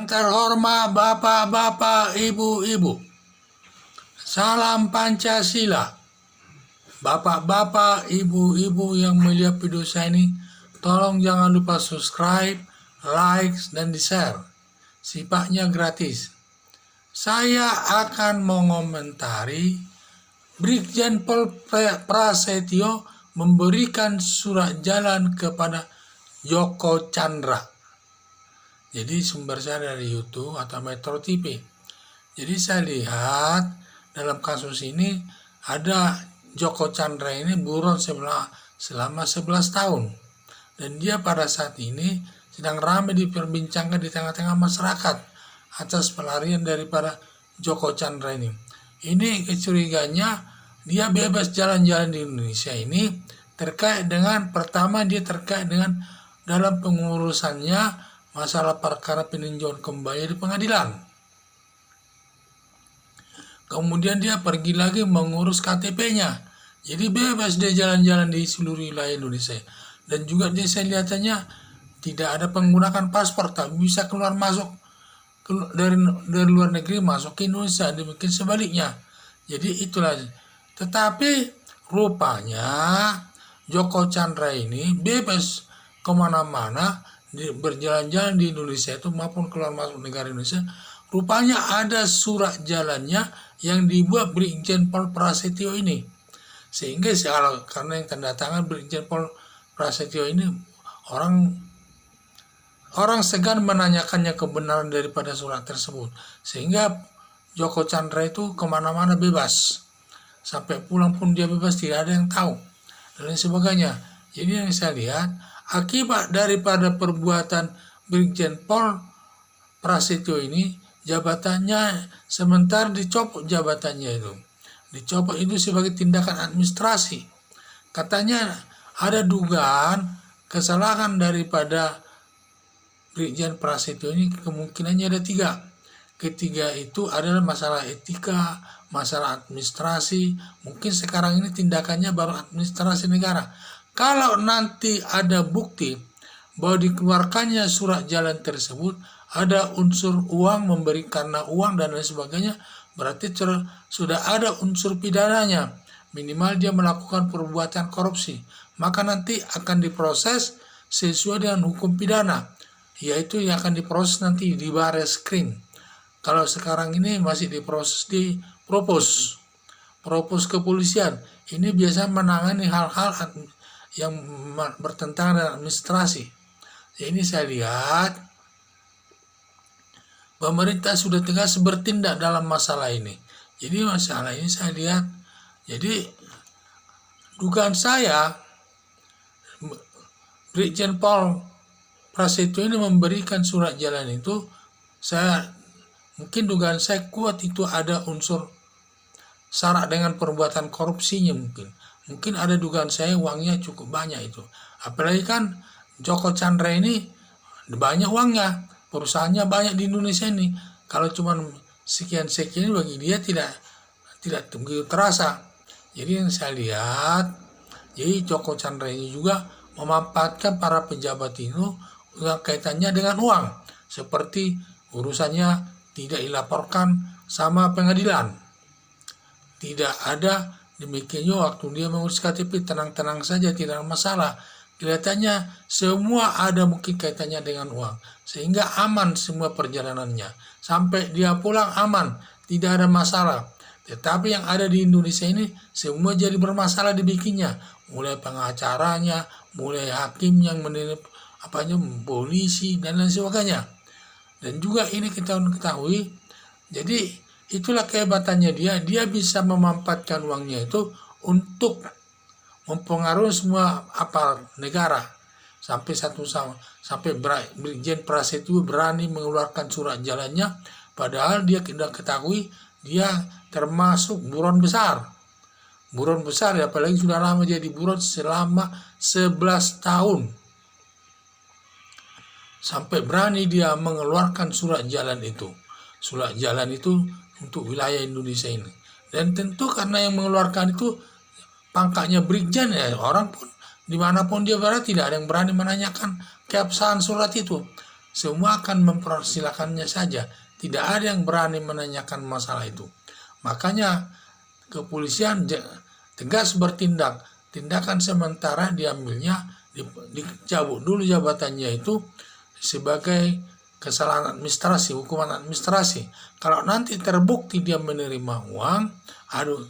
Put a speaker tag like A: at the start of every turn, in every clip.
A: Yang terhormat bapak-bapak, ibu-ibu, salam Pancasila. Bapak-bapak, ibu-ibu yang melihat video saya ini, tolong jangan lupa subscribe, like, dan di-share. Sifatnya gratis. Saya akan mengomentari Brigjen Pol Prasetyo memberikan surat jalan kepada Joko Chandra. Jadi sumber saya dari YouTube atau Metro TV. Jadi saya lihat dalam kasus ini ada Joko Chandra ini buron selama 11 tahun. Dan dia pada saat ini sedang ramai diperbincangkan di tengah-tengah masyarakat atas pelarian daripada Joko Chandra ini. Ini kecurigaannya dia bebas jalan-jalan di Indonesia ini terkait dengan, pertama dia terkait dengan dalam pengurusannya masalah perkara peninjauan kembali di pengadilan. Kemudian dia pergi lagi mengurus KTP-nya. Jadi bebas dia jalan-jalan di seluruh wilayah Indonesia. Dan juga dia saya lihatannya tidak ada penggunaan paspor, tak bisa keluar masuk dari luar negeri masuk ke Indonesia, demikian sebaliknya. Jadi itulah. Tetapi rupanya Joko Chandra ini bebas kemana-mana, berjalan-jalan di Indonesia itu maupun keluar masuk negara Indonesia. Rupanya ada surat jalannya yang dibuat Brigjen Pol Prasetyo ini, sehingga karena yang tanda tangan Brigjen Pol Prasetyo ini orang segan menanyakannya kebenaran daripada surat tersebut, sehingga Joko Chandra itu kemana-mana bebas, sampai pulang pun dia bebas, tidak ada yang tahu dan lain sebagainya. Jadi yang saya lihat akibat daripada perbuatan Brigjen Pol Prasetyo ini, jabatannya sementara dicopot, jabatannya itu dicopot itu sebagai tindakan administrasi. Katanya ada dugaan kesalahan daripada Brigjen Prasetyo ini, kemungkinannya ada 3. Ketiga itu adalah masalah etika, masalah administrasi. Mungkin sekarang ini tindakannya baru administrasi negara. Kalau nanti ada bukti bahwa dikeluarkannya surat jalan tersebut ada unsur uang, memberi karena uang dan lain sebagainya, berarti sudah ada unsur pidananya. Minimal dia melakukan perbuatan korupsi. Maka nanti akan diproses sesuai dengan hukum pidana, yaitu yang akan diproses nanti di Bareskrim. Kalau sekarang ini masih diproses di propos kepolisian. Ini biasa menangani hal-hal yang bertentangan dengan administrasi. Ini saya lihat pemerintah sudah tegas bertindak dalam masalah ini. Jadi masalah ini saya lihat, jadi dugaan saya Brigjen Pol Prasetyo ini memberikan surat jalan itu, mungkin dugaan saya kuat itu ada unsur syarat dengan perbuatan korupsinya. Mungkin ada dugaan saya uangnya cukup banyak itu. Apalagi kan Joko Chandra ini banyak uangnya, perusahaannya banyak di Indonesia ini. Kalau cuma sekian-sekian bagi dia tidak begitu terasa. Jadi yang saya lihat, jadi Joko Chandra ini juga memanfaatkan para pejabat itu kaitannya dengan uang, seperti urusannya tidak dilaporkan sama pengadilan, tidak ada. Demikian juga waktu dia mengurus KTP, tenang-tenang saja, tidak ada masalah. Kelihatannya semua ada mungkin kaitannya dengan uang, sehingga aman semua perjalanannya. Sampai dia pulang aman, tidak ada masalah. Tetapi yang ada di Indonesia ini semua jadi bermasalah dibikinnya. Mulai pengacaranya, mulai hakim yang menilai polisi, dan lain sebagainya. Dan juga ini kita ketahui, jadi itulah kehebatannya dia bisa memanfaatkan uangnya itu untuk mempengaruhi semua aparat negara. Sampai Brigjen Prasetyo berani mengeluarkan surat jalannya, padahal dia sudah ketahui dia termasuk buron besar, apalagi sudah lama jadi buron selama 11 tahun. Sampai berani dia mengeluarkan surat jalan itu untuk wilayah Indonesia ini. Dan tentu karena yang mengeluarkan itu pangkatnya Brigjen, orang pun dimanapun dia berada tidak ada yang berani menanyakan keabsahan surat itu. semua akan mempersilakannya saja. Tidak ada yang berani menanyakan masalah itu. Makanya kepolisian tegas bertindak. Tindakan sementara diambilnya, dicabut dulu jabatannya itu sebagai kesalahan administrasi, hukuman administrasi. Kalau nanti terbukti dia menerima uang,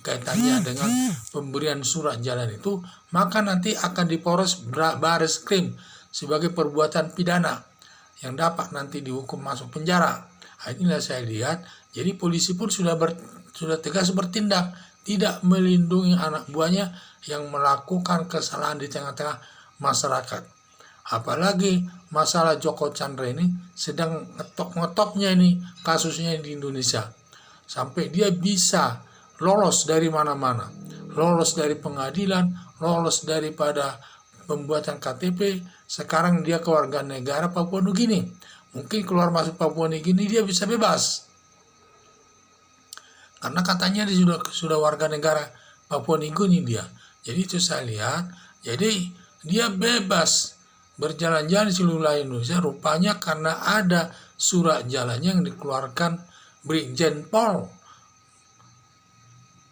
A: kaitannya dengan pemberian surat jalan itu, maka nanti akan diproses Baris Krim sebagai perbuatan pidana yang dapat nanti dihukum masuk penjara. Inilah saya lihat. Jadi polisi pun sudah tegas bertindak, tidak melindungi anak buahnya yang melakukan kesalahan di tengah-tengah masyarakat. Apalagi masalah Joko Chandra ini sedang ngetop-ngetopnya ini kasusnya di Indonesia. Sampai dia bisa lolos dari mana-mana. Lolos dari pengadilan, lolos daripada pembuatan KTP, sekarang dia kewarganegaraan Papua Nugini. Mungkin keluar masuk Papua Nugini dia bisa bebas. Karena katanya dia sudah warga negara Papua Nugini dia. Jadi itu saya lihat, jadi dia bebas berjalan-jalan di seluruh Indonesia, rupanya karena ada surat jalannya yang dikeluarkan Brigjen Pol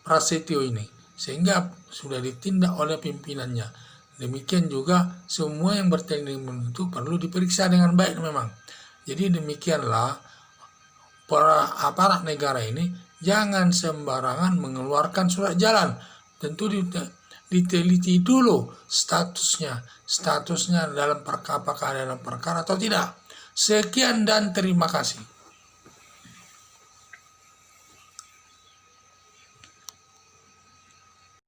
A: Prasetyo ini, sehingga sudah ditindak oleh pimpinannya. Demikian juga semua yang bertindak itu perlu diperiksa dengan baik memang. Jadi demikianlah para aparat negara ini jangan sembarangan mengeluarkan surat jalan. Tentu diteliti dulu statusnya dalam perkara, apakah dalam perkara atau tidak. Sekian dan terima kasih.